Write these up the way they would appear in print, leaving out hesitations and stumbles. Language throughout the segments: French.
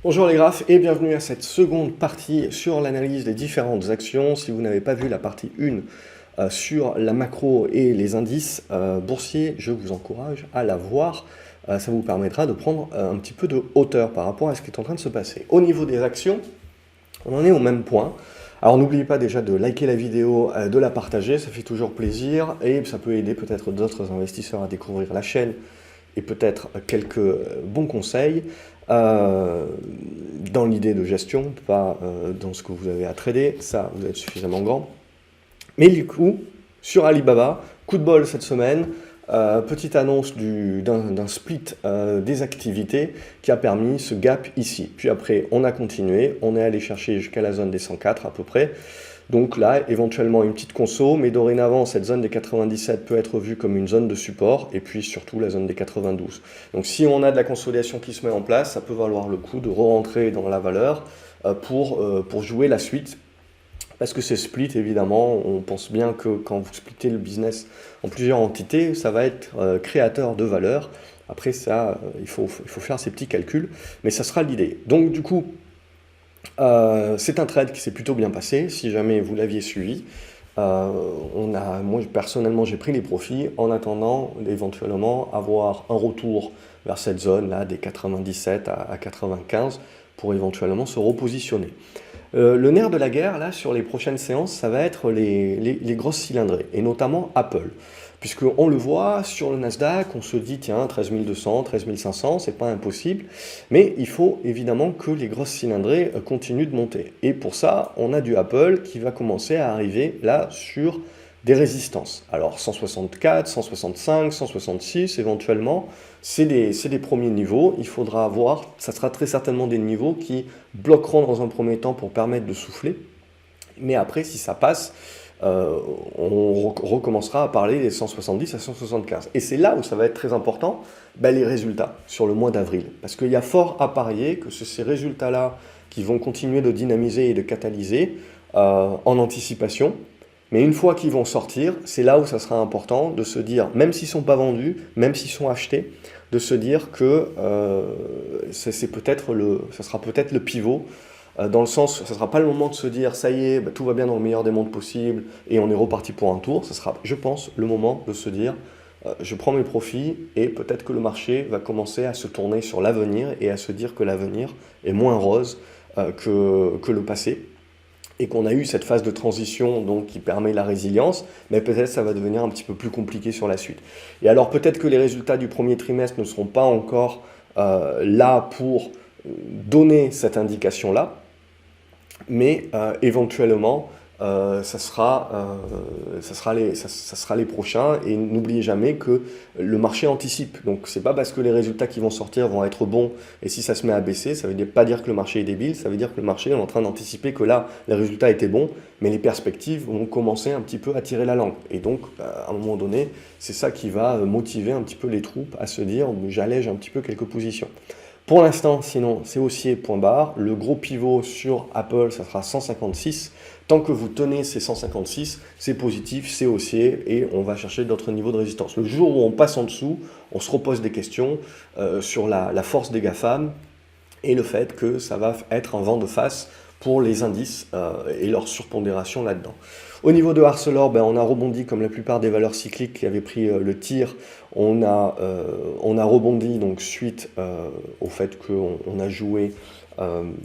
Bonjour les graphes et bienvenue à cette seconde partie sur l'analyse des différentes actions. Si vous n'avez pas vu la partie 1 sur la macro et les indices boursiers, je vous encourage à la voir. Ça vous permettra de prendre un petit peu de hauteur par rapport à ce qui est en train de se passer. Au niveau des actions, on en est au même point. Alors n'oubliez pas déjà de liker la vidéo, de la partager, ça fait toujours plaisir et ça peut aider peut-être d'autres investisseurs à découvrir la chaîne et peut-être quelques bons conseils dans l'idée de gestion, pas dans ce que vous avez à trader, ça vous êtes suffisamment grand. Mais du coup, sur Alibaba, coup de bol cette semaine, petite annonce d'un split des activités qui a permis ce gap ici. Puis après, on a continué, on est allé chercher jusqu'à la zone des 104 à peu près. Donc là, éventuellement une petite conso, mais dorénavant, cette zone des 97 peut être vue comme une zone de support, et puis surtout la zone des 92. Donc si on a de la consolidation qui se met en place, ça peut valoir le coup de re-rentrer dans la valeur pour jouer la suite. Parce que c'est split, évidemment, on pense bien que quand vous splittez le business en plusieurs entités, ça va être créateur de valeur. Après ça, il faut faire ces petits calculs, mais ça sera l'idée. Donc du coup, c'est un trade qui s'est plutôt bien passé, si jamais vous l'aviez suivi. Moi personnellement j'ai pris les profits en attendant éventuellement avoir un retour vers cette zone là des 97 à 95 pour éventuellement se repositionner. Le nerf de la guerre là sur les prochaines séances, ça va être les grosses cylindrées et notamment Apple. Puisqu'on le voit sur le Nasdaq, on se dit tiens 13 200, 13 500, c'est pas impossible, mais il faut évidemment que les grosses cylindrées continuent de monter. Et pour ça, on a du Apple qui va commencer à arriver là sur des résistances. Alors 164, 165, 166 éventuellement, c'est des premiers niveaux, il faudra voir, ça sera très certainement des niveaux qui bloqueront dans un premier temps pour permettre de souffler, mais après si ça passe, on recommencera à parler des 170 à 175. Et c'est là où ça va être très important, les résultats sur le mois d'avril. Parce qu'il y a fort à parier que c'est ces résultats-là qui vont continuer de dynamiser et de catalyser en anticipation. Mais une fois qu'ils vont sortir, c'est là où ça sera important de se dire, même s'ils ne sont pas vendus, même s'ils sont achetés, de se dire que ça sera peut-être le pivot dans le sens, ce ne sera pas le moment de se dire ça y est, tout va bien dans le meilleur des mondes possible et on est reparti pour un tour. Ce sera, je pense, le moment de se dire je prends mes profits et peut-être que le marché va commencer à se tourner sur l'avenir et à se dire que l'avenir est moins rose que le passé et qu'on a eu cette phase de transition donc, qui permet la résilience, mais peut-être ça va devenir un petit peu plus compliqué sur la suite. Et alors peut-être que les résultats du premier trimestre ne seront pas encore là pour donner cette indication-là, mais éventuellement, ça sera les prochains. Et n'oubliez jamais que le marché anticipe. Donc, ce n'est pas parce que les résultats qui vont sortir vont être bons, et si ça se met à baisser, ça ne veut pas dire que le marché est débile, ça veut dire que le marché est en train d'anticiper que là, les résultats étaient bons, mais les perspectives vont commencer un petit peu à tirer la langue. Et donc, à un moment donné, c'est ça qui va motiver un petit peu les troupes à se dire « j'allège un petit peu quelques positions ». Pour l'instant, sinon, c'est haussier, point barre. Le gros pivot sur Apple, ça sera 156. Tant que vous tenez ces 156, c'est positif, c'est haussier et on va chercher d'autres niveaux de résistance. Le jour où on passe en dessous, on se repose des questions sur la force des GAFAM et le fait que ça va être un vent de face pour les indices et leur surpondération là-dedans. Au niveau de Arcelor, on a rebondi comme la plupart des valeurs cycliques qui avaient pris le tir. On a rebondi donc suite au fait qu'on a joué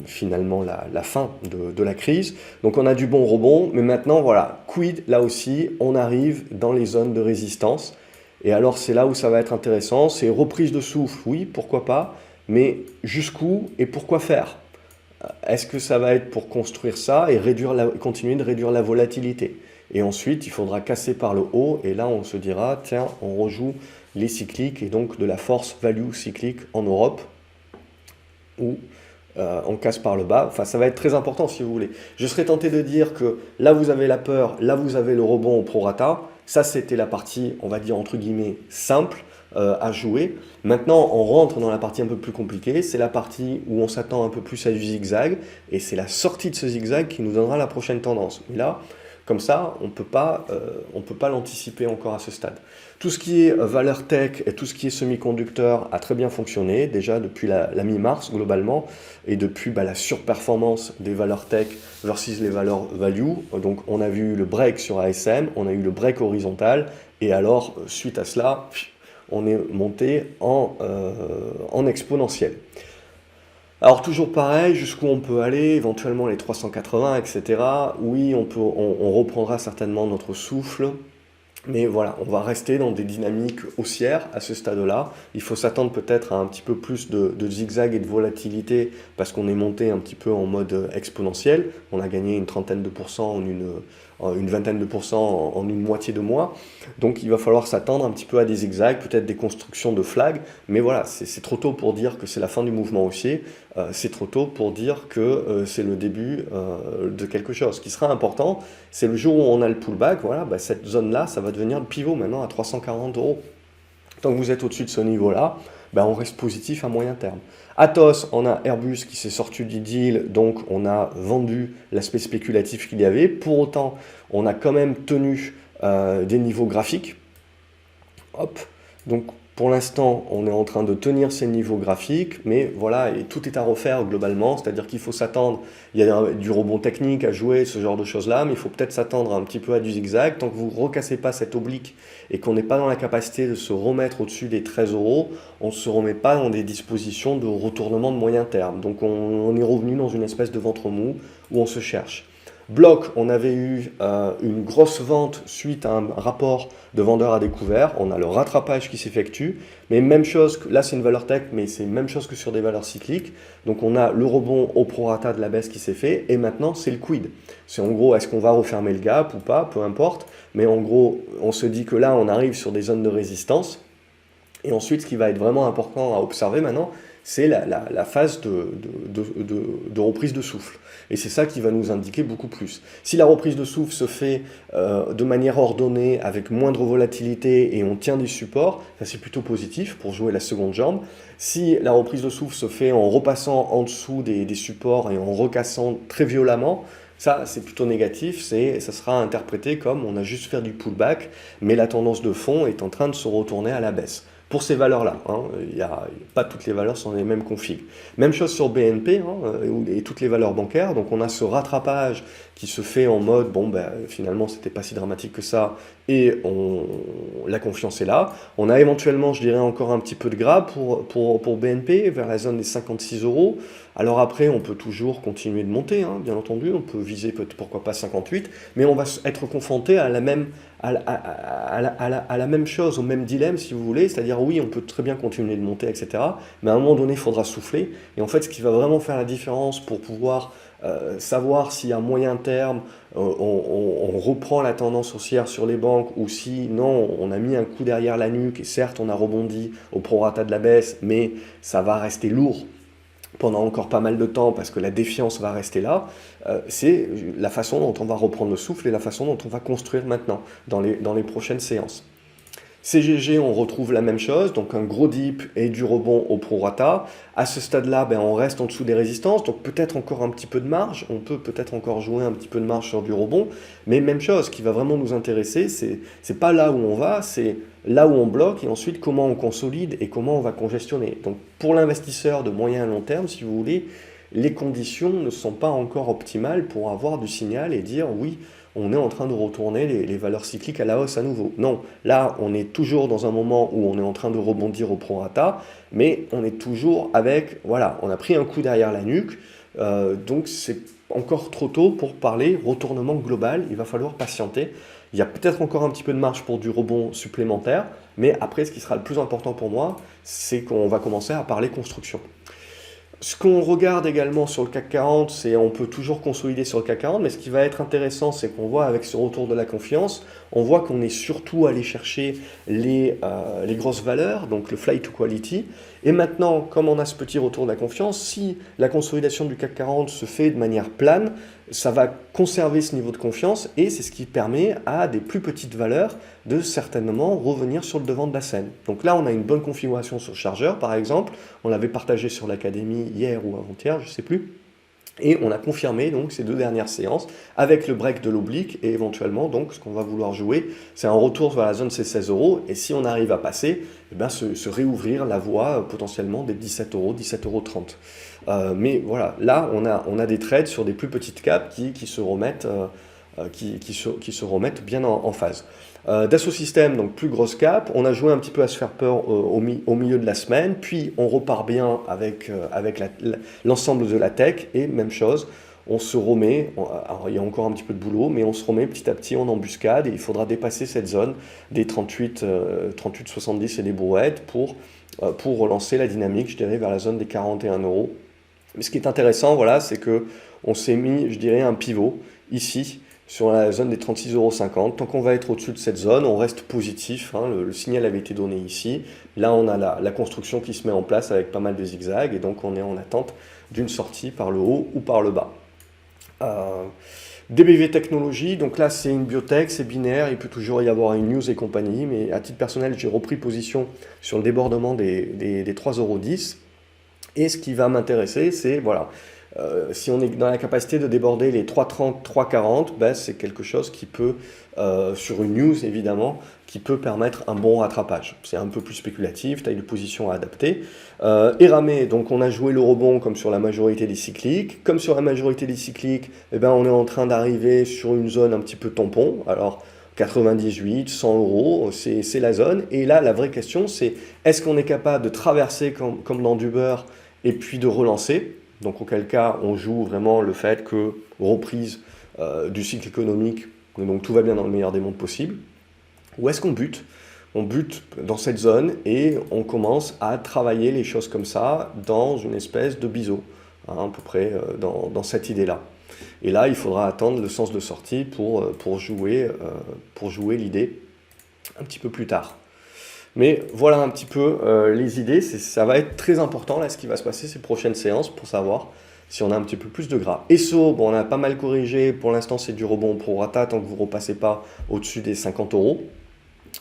finalement la fin de la crise. Donc on a du bon rebond, mais maintenant voilà, quid là aussi, on arrive dans les zones de résistance. Et alors c'est là où ça va être intéressant, c'est reprise de souffle, oui, pourquoi pas, mais jusqu'où et pourquoi faire? Est-ce que ça va être pour construire ça et continuer de réduire la volatilité? Et ensuite, il faudra casser par le haut, et là on se dira, tiens, on rejoue les cycliques, et donc de la force value cyclique en Europe, où on casse par le bas. Enfin, ça va être très important si vous voulez. Je serais tenté de dire que là vous avez la peur, là vous avez le rebond au prorata. Ça c'était la partie, on va dire entre guillemets, simple à jouer. Maintenant on rentre dans la partie un peu plus compliquée. C'est la partie où on s'attend un peu plus à du zigzag. Et c'est la sortie de ce zigzag qui nous donnera la prochaine tendance. Mais là, Comme ça, on peut pas l'anticiper encore à ce stade. Tout ce qui est valeur tech et tout ce qui est semi-conducteur a très bien fonctionné, déjà depuis la mi-mars globalement, et depuis la surperformance des valeurs tech versus les valeurs value. Donc on a vu le break sur ASM, on a eu le break horizontal, et alors suite à cela, on est monté en exponentiel. Alors toujours pareil, jusqu'où on peut aller, éventuellement les 380, etc. Oui, on reprendra certainement notre souffle, mais voilà, on va rester dans des dynamiques haussières à ce stade-là. Il faut s'attendre peut-être à un petit peu plus de zigzag et de volatilité parce qu'on est monté un petit peu en mode exponentiel. On a gagné une trentaine de pourcents une vingtaine de pourcents en une moitié de mois. Donc il va falloir s'attendre un petit peu à des zigzags, peut-être des constructions de flags. Mais voilà, c'est trop tôt pour dire que c'est la fin du mouvement haussier. C'est trop tôt pour dire que c'est le début de quelque chose. Ce qui sera important, c'est le jour où on a le pullback, voilà, cette zone-là, ça va devenir le pivot maintenant à 340 €. Tant que vous êtes au-dessus de ce niveau-là, on reste positif à moyen terme. Atos, on a Airbus qui s'est sorti du deal, donc on a vendu l'aspect spéculatif qu'il y avait. Pour autant, on a quand même tenu des niveaux graphiques. Hop, donc pour l'instant, on est en train de tenir ces niveaux graphiques, mais voilà, et tout est à refaire globalement, c'est-à-dire qu'il faut s'attendre, il y a du rebond technique à jouer, ce genre de choses-là, mais il faut peut-être s'attendre un petit peu à du zigzag. Tant que vous ne recassez pas cette oblique et qu'on n'est pas dans la capacité de se remettre au-dessus des 13 €, on ne se remet pas dans des dispositions de retournement de moyen terme. Donc on est revenu dans une espèce de ventre mou où on se cherche. Bloc, on avait eu une grosse vente suite à un rapport de vendeurs à découvert. On a le rattrapage qui s'effectue. Mais même chose, là c'est une valeur tech, mais c'est même chose que sur des valeurs cycliques. Donc on a le rebond au prorata de la baisse qui s'est fait. Et maintenant c'est le quid. C'est en gros, est-ce qu'on va refermer le gap ou pas, peu importe. Mais en gros, on se dit que là on arrive sur des zones de résistance. Et ensuite, ce qui va être vraiment important à observer maintenant, c'est la phase de reprise de souffle. Et c'est ça qui va nous indiquer beaucoup plus. Si la reprise de souffle se fait de manière ordonnée, avec moindre volatilité, et on tient des supports, ça c'est plutôt positif pour jouer la seconde jambe. Si la reprise de souffle se fait en repassant en dessous des supports et en recassant très violemment, ça, c'est plutôt négatif, ça sera interprété comme on a juste fait du pullback, mais la tendance de fond est en train de se retourner à la baisse. Pour ces valeurs-là, pas toutes les valeurs sont les mêmes configs. Même chose sur BNP et toutes les valeurs bancaires. Donc on a ce rattrapage qui se fait en mode, finalement c'était pas si dramatique que ça, et la confiance est là. On a éventuellement, je dirais, encore un petit peu de gras pour BNP, vers la zone des 56 €. Alors après, on peut toujours continuer de monter, bien entendu, on peut viser pourquoi pas 58, mais on va être confronté à la même chose, au même dilemme si vous voulez, c'est-à-dire oui, on peut très bien continuer de monter, etc. Mais à un moment donné, il faudra souffler. Et en fait, ce qui va vraiment faire la différence pour pouvoir savoir si à moyen terme, on reprend la tendance haussière sur les banques, ou si non, on a mis un coup derrière la nuque, et certes, on a rebondi au prorata de la baisse, mais ça va rester lourd pendant encore pas mal de temps parce que la défiance va rester là, c'est la façon dont on va reprendre le souffle et la façon dont on va construire maintenant dans les prochaines séances. CGG, on retrouve la même chose, donc un gros dip et du rebond au prorata. À ce stade-là, on reste en dessous des résistances, donc peut-être encore un petit peu de marge, on peut peut-être encore jouer un petit peu de marge sur du rebond, mais même chose, ce qui va vraiment nous intéresser, c'est pas là où on va, c'est là où on bloque, et ensuite comment on consolide et comment on va congestionner. Donc pour l'investisseur de moyen à long terme, si vous voulez, les conditions ne sont pas encore optimales pour avoir du signal et dire oui, on est en train de retourner les valeurs cycliques à la hausse à nouveau. Non, là, on est toujours dans un moment où on est en train de rebondir au prorata, mais on est toujours avec, voilà, on a pris un coup derrière la nuque, donc c'est encore trop tôt pour parler retournement global, il va falloir patienter. Il y a peut-être encore un petit peu de marge pour du rebond supplémentaire, mais après, ce qui sera le plus important pour moi, c'est qu'on va commencer à parler construction. Ce qu'on regarde également sur le CAC 40, c'est on peut toujours consolider sur le CAC 40, mais ce qui va être intéressant, c'est qu'on voit avec ce retour de la confiance, on voit qu'on est surtout allé chercher les grosses valeurs, donc le flight to quality. Et maintenant, comme on a ce petit retour de la confiance, si la consolidation du CAC 40 se fait de manière plane, ça va conserver ce niveau de confiance et c'est ce qui permet à des plus petites valeurs de certainement revenir sur le devant de la scène. Donc là, on a une bonne configuration sur le chargeur, par exemple. On l'avait partagé sur l'académie hier ou avant-hier, je ne sais plus. Et on a confirmé donc ces deux dernières séances avec le break de l'oblique et éventuellement donc ce qu'on va vouloir jouer, c'est un retour vers la zone ces 16 euros et si on arrive à passer, eh ben, se réouvrir la voie potentiellement des 17 euros, 17,30 €. Mais voilà, là on a des trades sur des plus petites capes qui se remettent, qui se remettent bien en phase. Dassault Systèmes, donc plus grosse cap, on a joué un petit peu à se faire peur au milieu de la semaine, puis on repart bien avec l'ensemble de la tech, et même chose, on se remet, alors il y a encore un petit peu de boulot, mais on se remet petit à petit en embuscade, et il faudra dépasser cette zone des 38,70 et des brouettes pour relancer la dynamique, je dirais, vers la zone des 41 €. Mais ce qui est intéressant, voilà, c'est que on s'est mis, je dirais, un pivot ici, sur la zone des 36,50 €. Tant qu'on va être au-dessus de cette zone, on reste positif, hein, le signal avait été donné ici. Là, on a la construction qui se met en place avec pas mal de zigzags, et donc on est en attente d'une sortie par le haut ou par le bas. DBV Technologies, donc là c'est une biotech, c'est binaire, il peut toujours y avoir une news et compagnie, mais à titre personnel, j'ai repris position sur le débordement des 3,10 €. Et ce qui va m'intéresser, c'est, voilà, si on est dans la capacité de déborder les 3,30, 3,40, ben, c'est quelque chose qui peut, sur une news évidemment, qui peut permettre un bon rattrapage. C'est un peu plus spéculatif, taille de position à adapter. Eramé, donc on a joué le rebond comme sur la majorité des cycliques. Comme sur la majorité des cycliques, eh ben, on est en train d'arriver sur une zone un petit peu tampon. Alors 98, 100 €, c'est la zone. Et là, la vraie question, c'est est-ce qu'on est capable de traverser comme dans du beurre et puis de relancer? Donc auquel cas, on joue vraiment le fait que reprise du cycle économique, donc tout va bien dans le meilleur des mondes possible. Ou est-ce qu'on bute? On bute dans cette zone et on commence à travailler les choses comme ça dans une espèce de biseau, hein, à peu près dans cette idée-là. Et là, il faudra attendre le sens de sortie pour jouer l'idée un petit peu plus tard. Mais voilà un petit peu les idées. Ça va être très important là, ce qui va se passer ces prochaines séances pour savoir si on a un petit peu plus de gras. ESSO, bon, on a pas mal corrigé. Pour l'instant, c'est du rebond pro rata tant que vous ne repassez pas au-dessus des 50 €.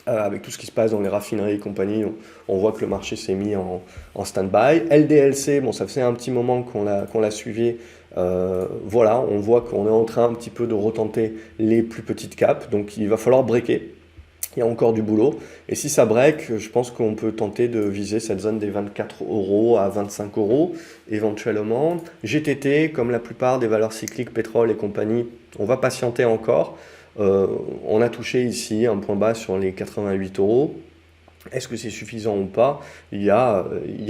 Avec tout ce qui se passe dans les raffineries et compagnie, on voit que le marché s'est mis en stand-by. LDLC, bon, ça faisait un petit moment qu'on l'a suivi. Voilà, on voit qu'on est en train un petit peu de retenter les plus petites capes, donc il va falloir breaker. Il y a encore du boulot. Et si ça break, je pense qu'on peut tenter de viser cette zone des 24 € à 25 € éventuellement. GTT, comme la plupart des valeurs cycliques, pétrole et compagnie, on va patienter encore. On a touché ici un point bas sur les 88 €. Est-ce que c'est suffisant ou pas? Il y a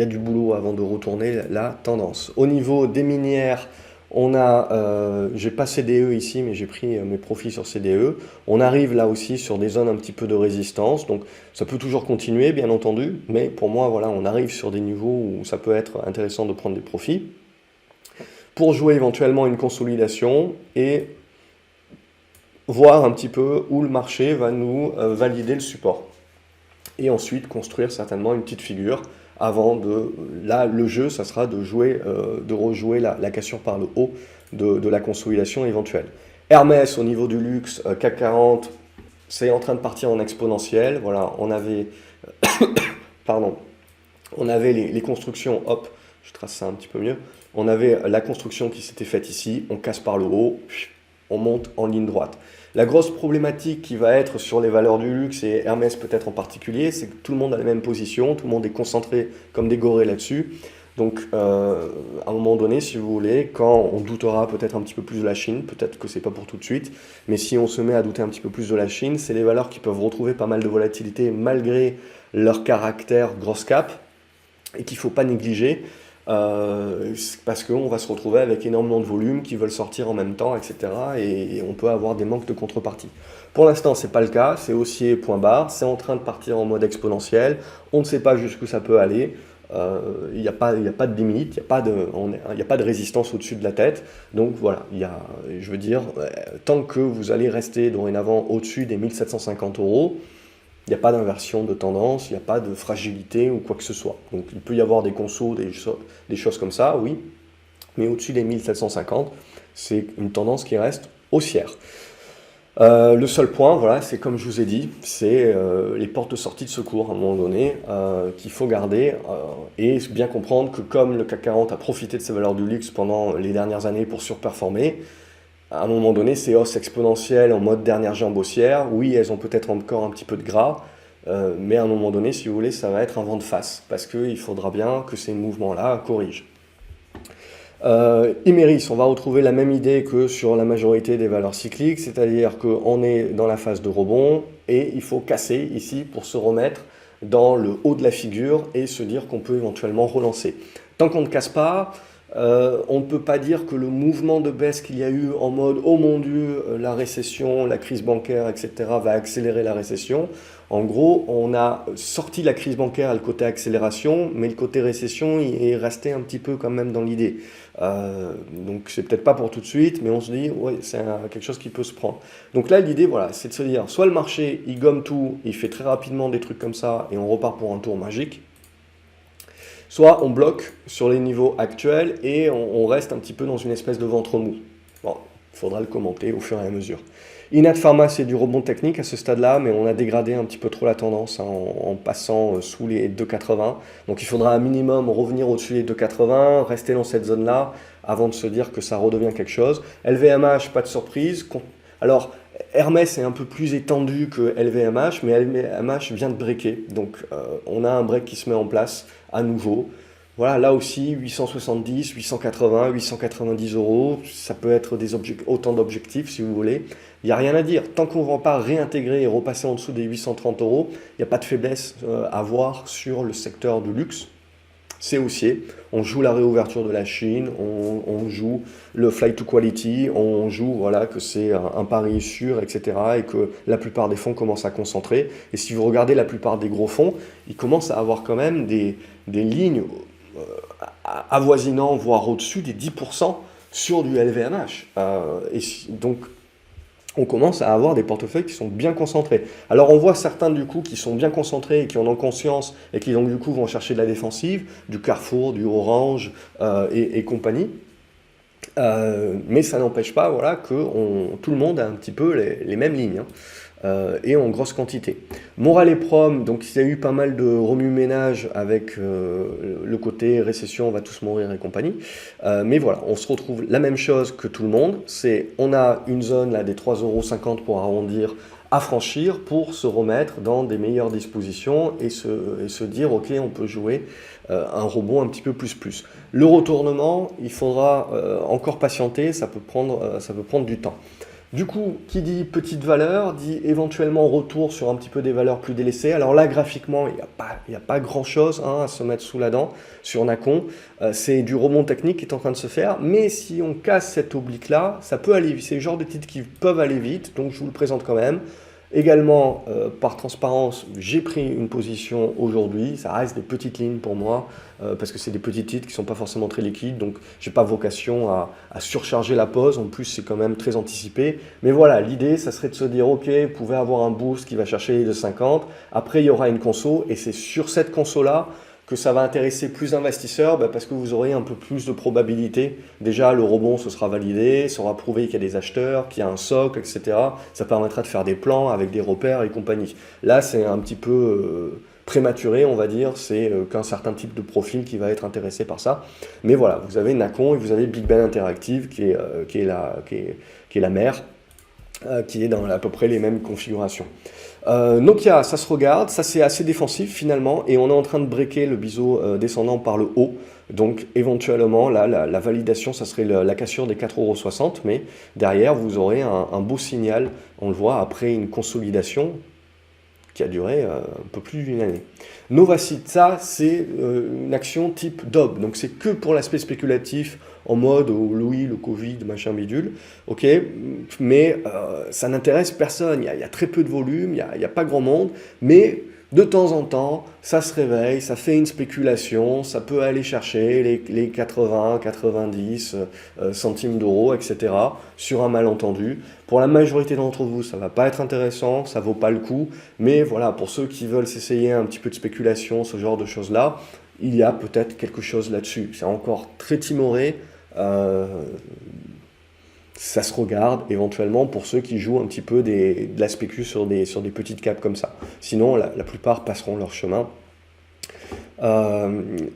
du boulot avant de retourner la tendance. Au niveau des minières, j'ai pas CDE ici, mais j'ai pris mes profits sur CDE. On arrive là aussi sur des zones un petit peu de résistance, donc ça peut toujours continuer, bien entendu, mais pour moi, voilà, on arrive sur des niveaux où ça peut être intéressant de prendre des profits pour jouer éventuellement une consolidation et voir un petit peu où le marché va nous valider le support. Et ensuite construire certainement une petite figure avant de... Là, le jeu, ça sera de rejouer la cassure par le haut de la consolidation éventuelle. Hermès, au niveau du luxe, CAC 40, c'est en train de partir en exponentiel. Voilà, on avait... pardon. On avait les constructions, hop, je trace ça un petit peu mieux. On avait la construction qui s'était faite ici, on casse par le haut, on monte en ligne droite. La grosse problématique qui va être sur les valeurs du luxe, et Hermès peut-être en particulier, c'est que tout le monde a la même position, tout le monde est concentré comme des gorées là-dessus. Donc à un moment donné, si vous voulez, quand on doutera peut-être un petit peu plus de la Chine, peut-être que c'est pas pour tout de suite, mais si on se met à douter un petit peu plus de la Chine, c'est les valeurs qui peuvent retrouver pas mal de volatilité malgré leur caractère grosse cap, et qu'il ne faut pas négliger. Parce qu'on va se retrouver avec énormément de volumes qui veulent sortir en même temps, etc. Et on peut avoir des manques de contrepartie. Pour l'instant, ce n'est pas le cas, c'est haussier, point barre, c'est en train de partir en mode exponentiel, on ne sait pas jusqu'où ça peut aller, il n'y a pas de limite, il n'y a pas de résistance au-dessus de la tête, donc voilà, je veux dire, tant que vous allez rester dorénavant au-dessus des 1750 €, il n'y a pas d'inversion de tendance, il n'y a pas de fragilité ou quoi que ce soit. Donc il peut y avoir des consos, des choses comme ça, oui, mais au-dessus des 1750, c'est une tendance qui reste haussière. Le seul point, voilà, c'est comme je vous ai dit, c'est les portes de sortie de secours à un moment donné qu'il faut garder et bien comprendre que comme le CAC 40 a profité de ses valeurs du luxe pendant les dernières années pour surperformer, à un moment donné, ces hausses exponentielles en mode dernière jambe haussière, oui, elles ont peut-être encore un petit peu de gras, mais à un moment donné, si vous voulez, ça va être un vent de face parce qu'il faudra bien que ces mouvements-là corrigent. Imerys, on va retrouver la même idée que sur la majorité des valeurs cycliques, c'est-à-dire qu'on est dans la phase de rebond et il faut casser ici pour se remettre dans le haut de la figure et se dire qu'on peut éventuellement relancer. Tant qu'on ne casse pas, on ne peut pas dire que le mouvement de baisse qu'il y a eu en mode oh mon Dieu, la récession, la crise bancaire, etc. va accélérer la récession. En gros, on a sorti la crise bancaire à le côté accélération, mais le côté récession il est resté un petit peu quand même dans l'idée. Donc c'est peut-être pas pour tout de suite, mais on se dit ouais, c'est quelque chose qui peut se prendre. Donc là l'idée voilà, c'est de se dire soit le marché il gomme tout, il fait très rapidement des trucs comme ça et on repart pour un tour magique, soit on bloque sur les niveaux actuels et on reste un petit peu dans une espèce de ventre mou. Bon, il faudra le commenter au fur et à mesure. Inat Pharma, c'est du rebond technique à ce stade-là, mais on a dégradé un petit peu trop la tendance hein, en passant sous les 2,80. Donc il faudra un minimum revenir au-dessus des 2,80, rester dans cette zone-là, avant de se dire que ça redevient quelque chose. LVMH, pas de surprise. Alors, Hermès est un peu plus étendu que LVMH, mais LVMH vient de breaker. Donc on a un break qui se met en place à nouveau. Voilà, là aussi, 870, 880, 890 euros, ça peut être autant d'objectifs si vous voulez. Il n'y a rien à dire. Tant qu'on ne va pas réintégrer et repasser en dessous des 830 euros, il n'y a pas de faiblesse à voir sur le secteur du luxe. C'est haussier. On joue la réouverture de la Chine, on joue le flight to quality, on joue voilà, que c'est un pari sûr, etc. Et que la plupart des fonds commencent à concentrer. Et si vous regardez la plupart des gros fonds, ils commencent à avoir quand même des lignes avoisinant, voire au-dessus des 10% sur du LVMH. Et donc, on commence à avoir des portefeuilles qui sont bien concentrés. Alors, on voit certains, du coup, qui sont bien concentrés et qui en ont conscience et qui, donc, du coup, vont chercher de la défensive, du Carrefour, du Orange et compagnie. Mais ça n'empêche pas voilà, que tout le monde a un petit peu les mêmes lignes. Et en grosse quantité. Moral et Prom, donc il y a eu pas mal de remue-ménage avec le côté récession, on va tous mourir et compagnie. Mais voilà, on se retrouve la même chose que tout le monde. On a une zone là des 3,50 € pour arrondir à franchir pour se remettre dans des meilleures dispositions et se dire ok, on peut jouer un rebond un petit peu plus. Le retournement, il faudra encore patienter, ça peut prendre du temps. Du coup, qui dit petite valeur, dit éventuellement retour sur un petit peu des valeurs plus délaissées. Alors là, graphiquement, il n'y a pas grand-chose à se mettre sous la dent sur Nacon. C'est du rebond technique qui est en train de se faire. Mais si on casse cette oblique-là, ça peut aller vite. C'est le genre de titres qui peuvent aller vite, donc je vous le présente quand même. Également, par transparence, j'ai pris une position aujourd'hui. Ça reste des petites lignes pour moi, parce que c'est des petits titres qui ne sont pas forcément très liquides. Donc, je n'ai pas vocation à surcharger la pause. En plus, c'est quand même très anticipé. Mais voilà, l'idée, ça serait de se dire, OK, vous pouvez avoir un boost qui va chercher les 2,50. Après, il y aura une conso. Et c'est sur cette conso-là que ça va intéresser plus d'investisseurs parce que vous aurez un peu plus de probabilité. Déjà, le rebond, ce sera validé, ça aura prouvé qu'il y a des acheteurs, qu'il y a un socle, etc. Ça permettra de faire des plans avec des repères et compagnie. Là, c'est un petit peu prématuré, on va dire. C'est qu'un certain type de profil qui va être intéressé par ça. Mais voilà, vous avez Nacon et vous avez Big Ben Interactive qui est la mère, qui est dans à peu près les mêmes configurations. Nokia, ça se regarde, ça c'est assez défensif finalement, et on est en train de breaker le biseau descendant par le haut. Donc éventuellement, là, la validation, ça serait la cassure des 4,60 €, mais derrière, vous aurez un beau signal, on le voit, après une consolidation qui a duré un peu plus d'une année. Novacit, ça c'est une action type DOB, donc c'est que pour l'aspect spéculatif, en mode oui, le Covid, machin bidule, ok, mais ça n'intéresse personne, il y a très peu de volume, il n'y a pas grand monde, mais de temps en temps, ça se réveille, ça fait une spéculation, ça peut aller chercher les 80, 90 centimes d'euros, etc. sur un malentendu. Pour la majorité d'entre vous, ça ne va pas être intéressant, ça ne vaut pas le coup, mais voilà, pour ceux qui veulent s'essayer un petit peu de spéculation, ce genre de choses-là, il y a peut-être quelque chose là-dessus. C'est encore très timoré. ça se regarde éventuellement pour ceux qui jouent un petit peu de la spécu sur des petites capes comme ça. Sinon, la plupart passeront leur chemin.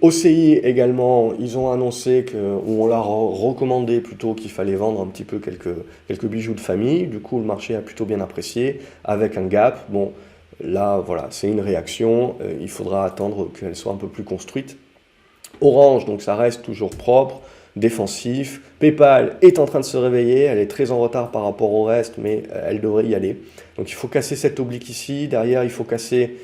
OCI également, ils ont annoncé ou on leur a recommandé plutôt qu'il fallait vendre un petit peu quelques bijoux de famille. Du coup, le marché a plutôt bien apprécié avec un gap. Bon, là, voilà, c'est une réaction. Il faudra attendre qu'elle soit un peu plus construite. Orange, donc ça reste toujours propre, défensif. PayPal est en train de se réveiller. Elle est très en retard par rapport au reste, mais elle devrait y aller. Donc il faut casser cette oblique ici. Derrière, il faut casser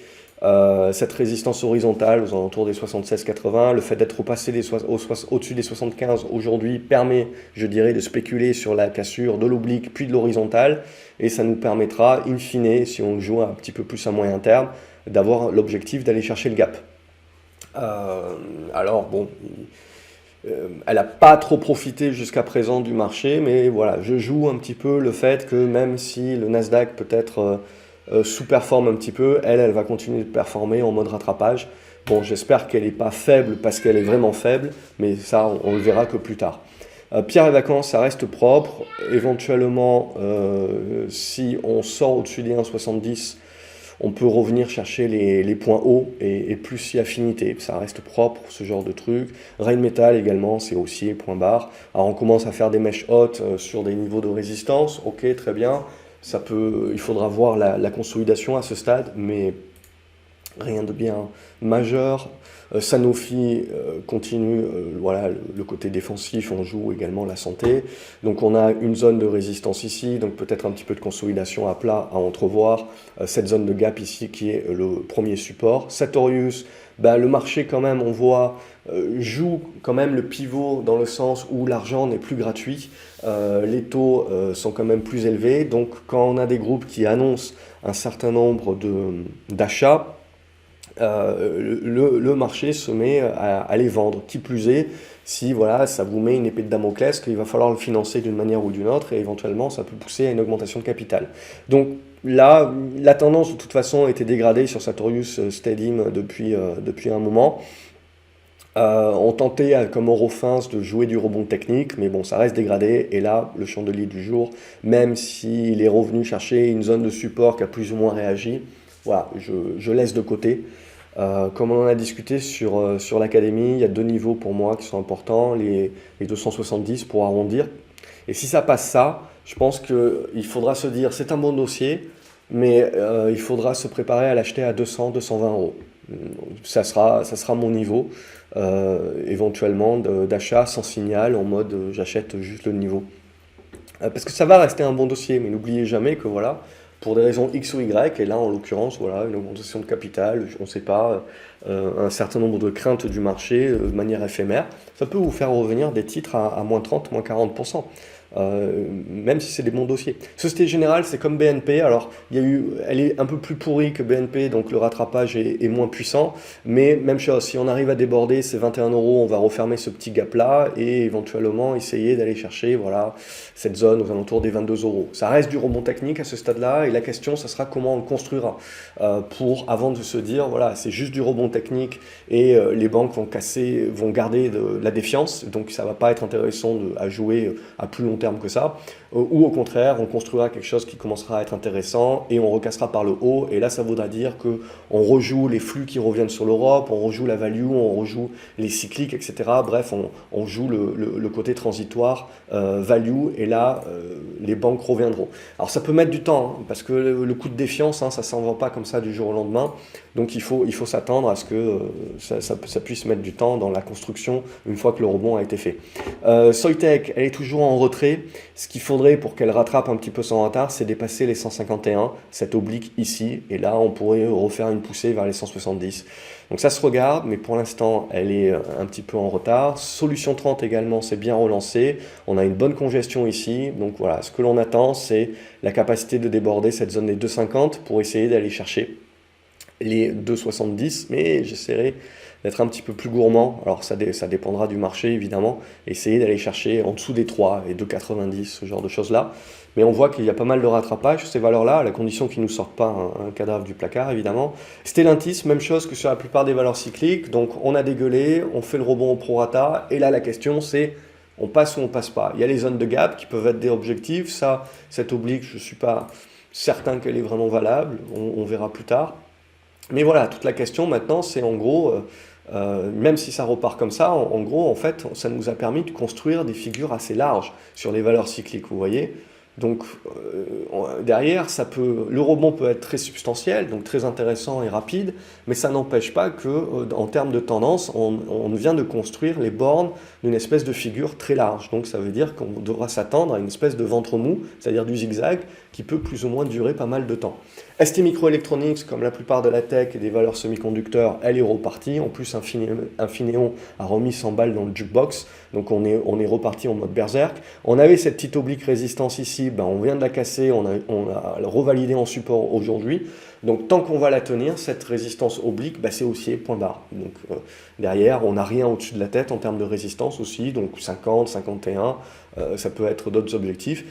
cette résistance horizontale aux alentours des 76-80, le fait d'être repassé au-dessus des 75 aujourd'hui permet, je dirais, de spéculer sur la cassure de l'oblique puis de l'horizontale, et ça nous permettra, in fine, si on joue un petit peu plus à moyen terme, d'avoir l'objectif d'aller chercher le gap. Alors bon, elle n'a pas trop profité jusqu'à présent du marché, mais voilà, je joue un petit peu le fait que même si le Nasdaq peut-être sous-performe un petit peu, elle va continuer de performer en mode rattrapage. Bon, j'espère qu'elle n'est pas faible parce qu'elle est vraiment faible, mais ça, on le verra que plus tard. Pierre et Vacances, ça reste propre. Éventuellement, si on sort au-dessus des 1,70, on peut revenir chercher les points hauts et plus si affinité. Ça reste propre, ce genre de truc. Rheinmetall également, c'est haussier, point barre. Alors on commence à faire des mèches hautes sur des niveaux de résistance. Ok, très bien. Il faudra voir la consolidation à ce stade, mais rien de bien majeur. Sanofi continue, voilà, le côté défensif, on joue également la santé. Donc on a une zone de résistance ici, donc peut-être un petit peu de consolidation à plat à entrevoir. Cette zone de gap ici qui est le premier support. Sartorius, le marché quand même, on voit, joue quand même le pivot dans le sens où l'argent n'est plus gratuit. Les taux sont quand même plus élevés. Donc quand on a des groupes qui annoncent un certain nombre d'achats, le marché se met à les vendre. Qui plus est, si voilà, ça vous met une épée de Damoclès, qu'il va falloir le financer d'une manière ou d'une autre, et éventuellement ça peut pousser à une augmentation de capital. Donc là, la tendance de toute façon était dégradée sur Sartorius Steadim depuis un moment. On tentait comme Eurofins de jouer du rebond technique, mais bon, ça reste dégradé. Et là, le chandelier du jour, même s'il est revenu chercher une zone de support qui a plus ou moins réagi, voilà, je laisse de côté. Comme on en a discuté sur l'académie, il y a deux niveaux pour moi qui sont importants, les 270 pour arrondir. Et si ça passe ça, je pense qu'il faudra se dire c'est un bon dossier, mais il faudra se préparer à l'acheter à 200, 220 euros. Ça sera mon niveau, éventuellement d'achat sans signal, en mode j'achète juste le niveau. Parce que ça va rester un bon dossier, mais n'oubliez jamais que voilà, pour des raisons X ou Y, et là en l'occurrence, voilà, une augmentation de capital, on ne sait pas, un certain nombre de craintes du marché de manière éphémère, ça peut vous faire revenir des titres à moins 30, moins 40%. Même si c'est des bons dossiers. Société Générale, c'est comme BNP, alors elle est un peu plus pourrie que BNP, donc le rattrapage est moins puissant, mais même chose, si on arrive à déborder ces 21 euros, on va refermer ce petit gap-là, et éventuellement essayer d'aller chercher voilà, cette zone aux alentours des 22 euros. Ça reste du rebond technique à ce stade-là, et la question, ça sera comment on le construira, avant de se dire, voilà, c'est juste du rebond technique, et les banques vont garder de la défiance, donc ça ne va pas être intéressant à jouer à plus long terme que ça, ou au contraire, on construira quelque chose qui commencera à être intéressant et on recassera par le haut, et là ça voudra dire qu'on rejoue les flux qui reviennent sur l'Europe, on rejoue la value, on rejoue les cycliques, etc. Bref, on joue le côté transitoire value, et là les banques reviendront. Alors ça peut mettre du temps, hein, parce que le coup de défiance, hein, ça ne s'en va pas comme ça du jour au lendemain, donc il faut s'attendre à ce que ça puisse mettre du temps dans la construction une fois que le rebond a été fait. Soitec, elle est toujours en retrait. Ce qu'il faudrait pour qu'elle rattrape un petit peu son retard, c'est dépasser les 151, cette oblique ici, et là on pourrait refaire une poussée vers les 170. Donc ça se regarde, mais pour l'instant elle est un petit peu en retard. Solution 30 également, c'est bien relancé, on a une bonne congestion ici, donc voilà, ce que l'on attend, c'est la capacité de déborder cette zone des 2,50 pour essayer d'aller chercher les 2,70, mais j'essaierai d'être un petit peu plus gourmand. Alors ça dépendra du marché évidemment, essayer d'aller chercher en dessous des 3 et 2,90, ce genre de choses là. Mais on voit qu'il y a pas mal de rattrapage sur ces valeurs-là, à la condition qu'ils ne nous sortent pas un cadavre du placard évidemment. Stellantis, même chose que sur la plupart des valeurs cycliques, donc on a dégueulé, on fait le rebond au prorata, et là la question c'est on passe ou on passe pas. Il y a les zones de gap qui peuvent être des objectifs, ça, cette oblique, je ne suis pas certain qu'elle est vraiment valable, on verra plus tard. Mais voilà, toute la question maintenant, c'est en gros, même si ça repart comme ça, en gros, en fait, ça nous a permis de construire des figures assez larges sur les valeurs cycliques, vous voyez. Donc derrière, le rebond peut être très substantiel, donc très intéressant et rapide, mais ça n'empêche pas que, en termes de tendance, on vient de construire les bornes d'une espèce de figure très large. Donc ça veut dire qu'on devra s'attendre à une espèce de ventre mou, c'est-à-dire du zigzag, qui peut plus ou moins durer pas mal de temps. STMicroelectronics, comme la plupart de la tech et des valeurs semi-conducteurs, elle est repartie. En plus, Infineon a remis 100 balles dans le jukebox. Donc on est reparti en mode berserk. On avait cette petite oblique résistance ici, ben on vient de la casser, on a revalidé en support aujourd'hui. Donc tant qu'on va la tenir, cette résistance oblique, ben c'est haussier, point barre. Donc derrière, on n'a rien au-dessus de la tête en termes de résistance aussi, donc 50, 51, ça peut être d'autres objectifs.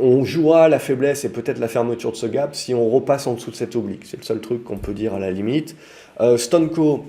On jouera la faiblesse et peut-être la fermeture de ce gap si on repasse en dessous de cette oblique. C'est le seul truc qu'on peut dire à la limite. Stonco,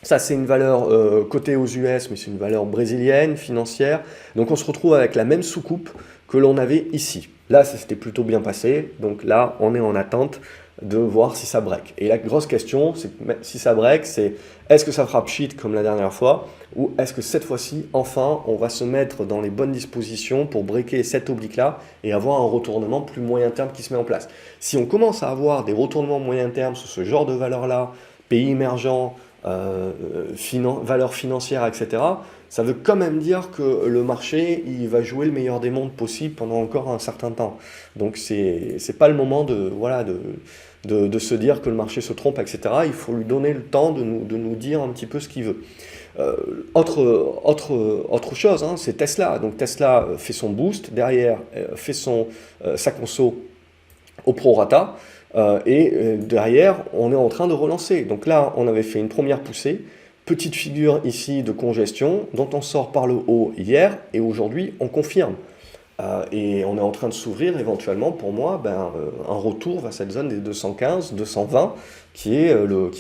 ça c'est une valeur cotée aux US, mais c'est une valeur brésilienne, financière. Donc on se retrouve avec la même soucoupe que l'on avait ici. Là, ça s'était plutôt bien passé. Donc là, on est en attente de voir si ça break. Et la grosse question, c'est si ça break, c'est est-ce que ça frappe shit comme la dernière fois, ou est-ce que cette fois-ci, enfin, on va se mettre dans les bonnes dispositions pour breaker cette oblique-là et avoir un retournement plus moyen terme qui se met en place. Si on commence à avoir des retournements moyen terme sur ce genre de valeurs-là, pays émergents, valeurs financières, etc., ça veut quand même dire que le marché, il va jouer le meilleur des mondes possible pendant encore un certain temps. Donc c'est pas le moment de se dire que le marché se trompe, etc. Il faut lui donner le temps de nous dire un petit peu ce qu'il veut. Autre chose, hein, c'est Tesla. Donc Tesla fait son boost, derrière fait sa conso au prorata, et derrière on est en train de relancer. Donc là on avait fait une première poussée, petite figure ici de congestion dont on sort par le haut hier, et aujourd'hui on confirme. Et on est en train de s'ouvrir éventuellement, pour moi, un retour vers cette zone des 215, 220, qui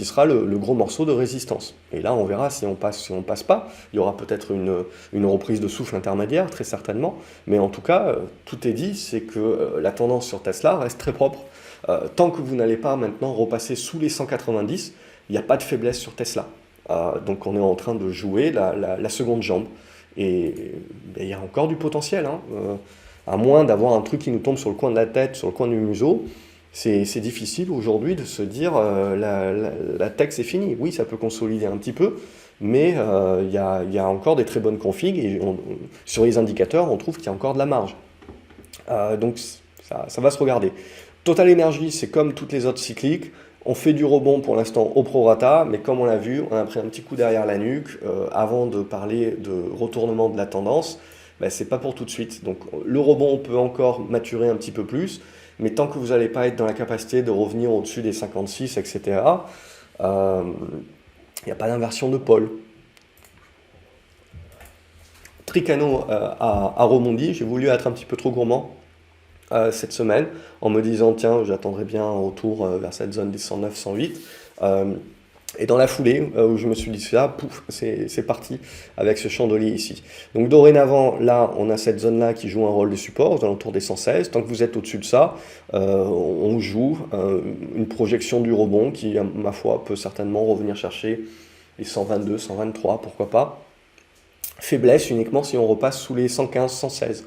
sera le gros morceau de résistance. Et là, on verra si on passe pas. Il y aura peut-être une reprise de souffle intermédiaire, très certainement. Mais en tout cas, tout est dit, c'est que la tendance sur Tesla reste très propre. Tant que vous n'allez pas maintenant repasser sous les 190, il n'y a pas de faiblesse sur Tesla. Donc on est en train de jouer la seconde jambe. Et il y a encore du potentiel, hein. À moins d'avoir un truc qui nous tombe sur le coin de la tête, sur le coin du museau, c'est difficile aujourd'hui de se dire la tech c'est fini. Oui, ça peut consolider un petit peu, mais il y a encore des très bonnes configs, et sur les indicateurs, on trouve qu'il y a encore de la marge. Donc ça va se regarder. Total Energy, c'est comme toutes les autres cycliques. On fait du rebond pour l'instant au prorata, mais comme on l'a vu, on a pris un petit coup derrière la nuque. Avant de parler de retournement de la tendance, c'est pas pour tout de suite. Donc le rebond peut encore maturer un petit peu plus, mais tant que vous n'allez pas être dans la capacité de revenir au-dessus des 56, etc., il n'y a pas d'inversion de pôle. Tricano a rebondi, j'ai voulu être un petit peu trop gourmand cette semaine, en me disant tiens, j'attendrai bien un retour vers cette zone des 109, 108. Et dans la foulée, où je me suis dit ça, pouf, c'est parti avec ce chandelier ici. Donc dorénavant, là, on a cette zone-là qui joue un rôle de support aux alentours des 116. Tant que vous êtes au-dessus de ça, on joue une projection du rebond qui, à ma foi, peut certainement revenir chercher les 122, 123, pourquoi pas. Faiblesse uniquement si on repasse sous les 115, 116.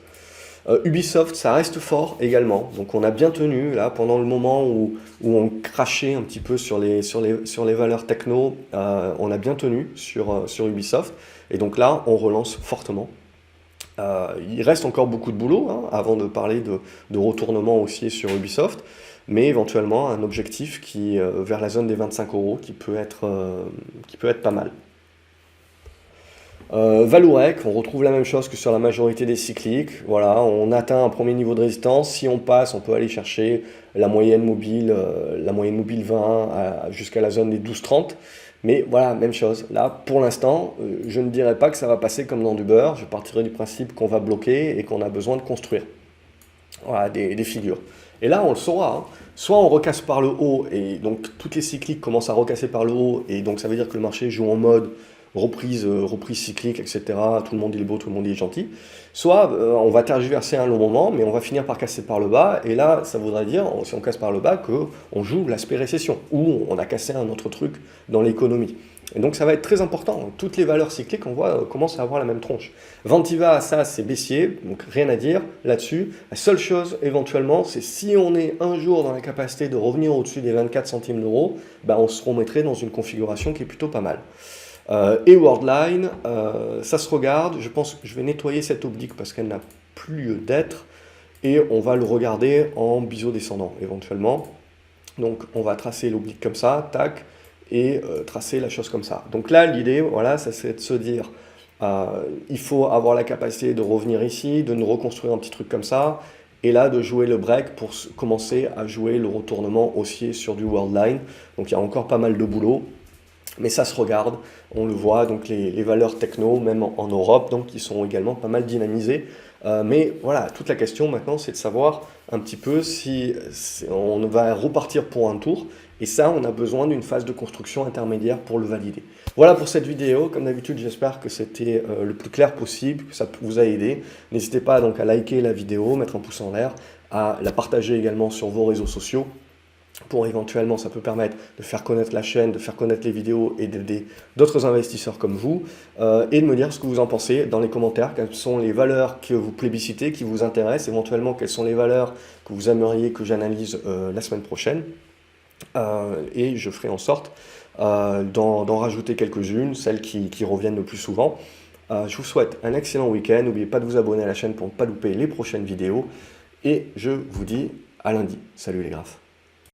Ubisoft, ça reste fort également. Donc on a bien tenu là pendant le moment où on crachait un petit peu sur les valeurs techno. On a bien tenu sur Ubisoft. Et donc là, on relance fortement. Il reste encore beaucoup de boulot, hein, avant de parler de retournement haussier sur Ubisoft. Mais éventuellement un objectif qui vers la zone des 25 € qui peut être pas mal. Vallourec, on retrouve la même chose que sur la majorité des cycliques. Voilà, on atteint un premier niveau de résistance. Si on passe, on peut aller chercher la moyenne mobile 20 jusqu'à la zone des 12-30. Mais voilà, même chose. Là, pour l'instant, je ne dirais pas que ça va passer comme dans du beurre. Je partirai du principe qu'on va bloquer et qu'on a besoin de construire. Voilà, des figures. Et là, on le saura, hein. Soit on recasse par le haut, et donc toutes les cycliques commencent à recasser par le haut, et donc ça veut dire que le marché joue en mode reprise cyclique, etc. Tout le monde il est beau, tout le monde il est gentil. Soit on va tergiverser un long moment, mais on va finir par casser par le bas, et là ça voudrait dire, si on casse par le bas, qu'on joue l'aspect récession, ou on a cassé un autre truc dans l'économie. Et donc ça va être très important. Toutes les valeurs cycliques, on voit, commencent à avoir la même tronche. Ventiva, ça c'est baissier, donc rien à dire là-dessus. La seule chose éventuellement, c'est si on est un jour dans la capacité de revenir au-dessus des 24 centimes d'euros, ben, on se remettrait dans une configuration qui est plutôt pas mal. Et Worldline, ça se regarde. Je pense que je vais nettoyer cette oblique parce qu'elle n'a plus lieu d'être. Et on va le regarder en biseau descendant éventuellement. Donc on va tracer l'oblique comme ça, tac, et tracer la chose comme ça. Donc là, l'idée, voilà, ça c'est de se dire, il faut avoir la capacité de revenir ici, de nous reconstruire un petit truc comme ça, et là de jouer le break pour commencer à jouer le retournement haussier sur du Worldline. Donc il y a encore pas mal de boulot. Mais ça se regarde, on le voit, donc les valeurs techno, même en Europe, donc qui sont également pas mal dynamisées. Mais voilà, toute la question maintenant, c'est de savoir un petit peu si on va repartir pour un tour. Et ça, on a besoin d'une phase de construction intermédiaire pour le valider. Voilà pour cette vidéo. Comme d'habitude, j'espère que c'était le plus clair possible, que ça vous a aidé. N'hésitez pas donc à liker la vidéo, mettre un pouce en l'air, à la partager également sur vos réseaux sociaux. Pour éventuellement, ça peut permettre de faire connaître la chaîne, de faire connaître les vidéos et d'aider d'autres investisseurs comme vous, et de me dire ce que vous en pensez dans les commentaires, quelles sont les valeurs que vous plébiscitez, qui vous intéressent, éventuellement quelles sont les valeurs que vous aimeriez que j'analyse la semaine prochaine, et je ferai en sorte d'en rajouter quelques-unes, celles qui reviennent le plus souvent. Je vous souhaite un excellent week-end, n'oubliez pas de vous abonner à la chaîne pour ne pas louper les prochaines vidéos, et je vous dis à lundi. Salut les graphes.